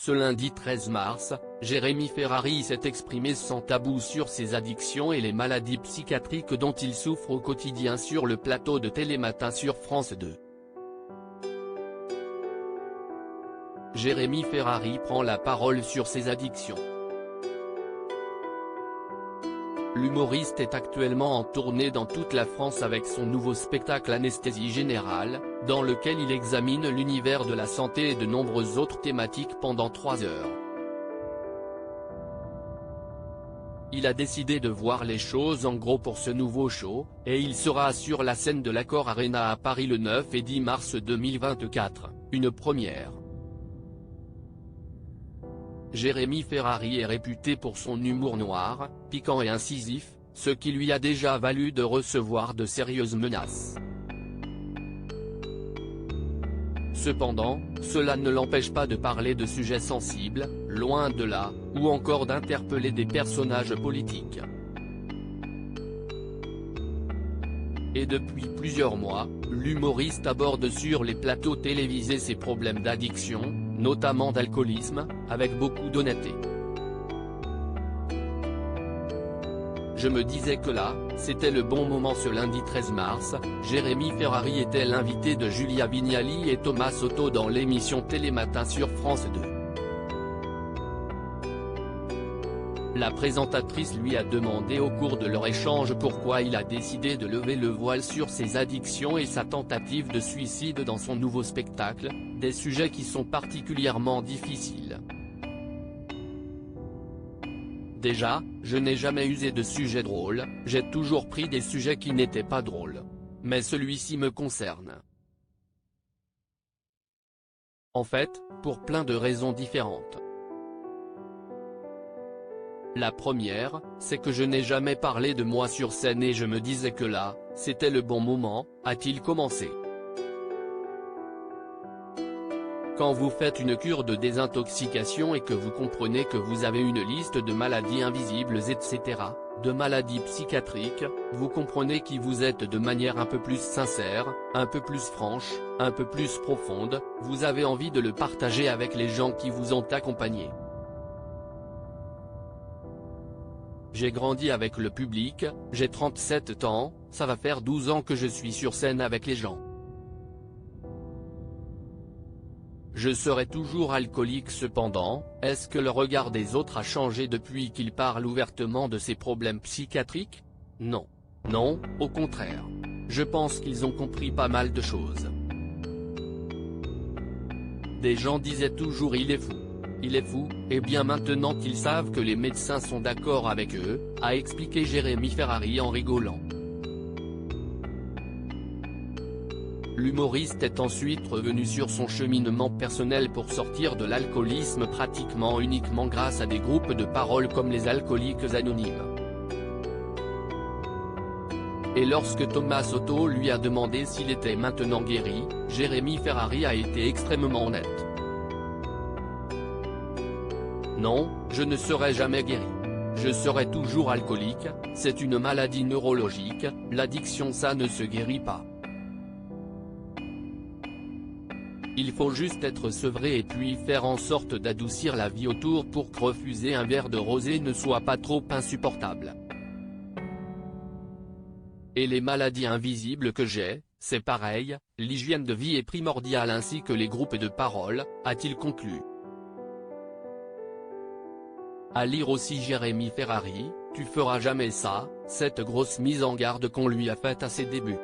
Ce lundi 13 mars, Jérémy Ferrari s'est exprimé sans tabou sur ses addictions et les maladies psychiatriques dont il souffre au quotidien sur le plateau de Télématin sur France 2. Jérémy Ferrari prend la parole sur ses addictions. L'humoriste est actuellement en tournée dans toute la France avec son nouveau spectacle Anesthésie Générale, dans lequel il examine l'univers de la santé et de nombreuses autres thématiques pendant 3 heures. Il a décidé de voir les choses en gros pour ce nouveau show, et il sera sur la scène de l'Accor Arena à Paris le 9 et 10 mars 2024, une première. Jérémy Ferrari est réputé pour son humour noir, piquant et incisif, ce qui lui a déjà valu de recevoir de sérieuses menaces. Cependant, cela ne l'empêche pas de parler de sujets sensibles, loin de là, ou encore d'interpeller des personnages politiques. Et depuis plusieurs mois, l'humoriste aborde sur les plateaux télévisés ses problèmes d'addiction, notamment d'alcoolisme, avec beaucoup d'honnêteté. Je me disais que là, c'était le bon moment. Ce lundi 13 mars, Jérémy Ferrari était l'invité de Julia Vignali et Thomas Soto dans l'émission Télématin sur France 2. La présentatrice lui a demandé au cours de leur échange pourquoi il a décidé de lever le voile sur ses addictions et sa tentative de suicide dans son nouveau spectacle, des sujets qui sont particulièrement difficiles. Déjà, je n'ai jamais usé de sujets drôles, j'ai toujours pris des sujets qui n'étaient pas drôles. Mais celui-ci me concerne. En fait, pour plein de raisons différentes. La première, c'est que je n'ai jamais parlé de moi sur scène et je me disais que là, c'était le bon moment, a-t-il commencé. Quand vous faites une cure de désintoxication et que vous comprenez que vous avez une liste de maladies invisibles etc., de maladies psychiatriques, vous comprenez qui vous êtes de manière un peu plus sincère, un peu plus franche, un peu plus profonde, vous avez envie de le partager avec les gens qui vous ont accompagné. J'ai grandi avec le public, j'ai 37 ans, ça va faire 12 ans que je suis sur scène avec les gens. Je serai toujours alcoolique cependant, est-ce que le regard des autres a changé depuis qu'il parle ouvertement de ses problèmes psychiatriques? Non. Non, au contraire. Je pense qu'ils ont compris pas mal de choses. Des gens disaient toujours il est fou. Il est fou, et bien maintenant qu'ils savent que les médecins sont d'accord avec eux, a expliqué Jérémy Ferrari en rigolant. L'humoriste est ensuite revenu sur son cheminement personnel pour sortir de l'alcoolisme pratiquement uniquement grâce à des groupes de parole comme les Alcooliques Anonymes. Et lorsque Thomas Soto lui a demandé s'il était maintenant guéri, Jérémy Ferrari a été extrêmement honnête. Non, je ne serai jamais guéri. Je serai toujours alcoolique, c'est une maladie neurologique, l'addiction ça ne se guérit pas. Il faut juste être sevré et puis faire en sorte d'adoucir la vie autour pour que refuser un verre de rosé ne soit pas trop insupportable. Et les maladies invisibles que j'ai, c'est pareil, l'hygiène de vie est primordiale ainsi que les groupes de parole, a-t-il conclu. À lire aussi Jérémy Ferrari, tu feras jamais ça, cette grosse mise en garde qu'on lui a faite à ses débuts.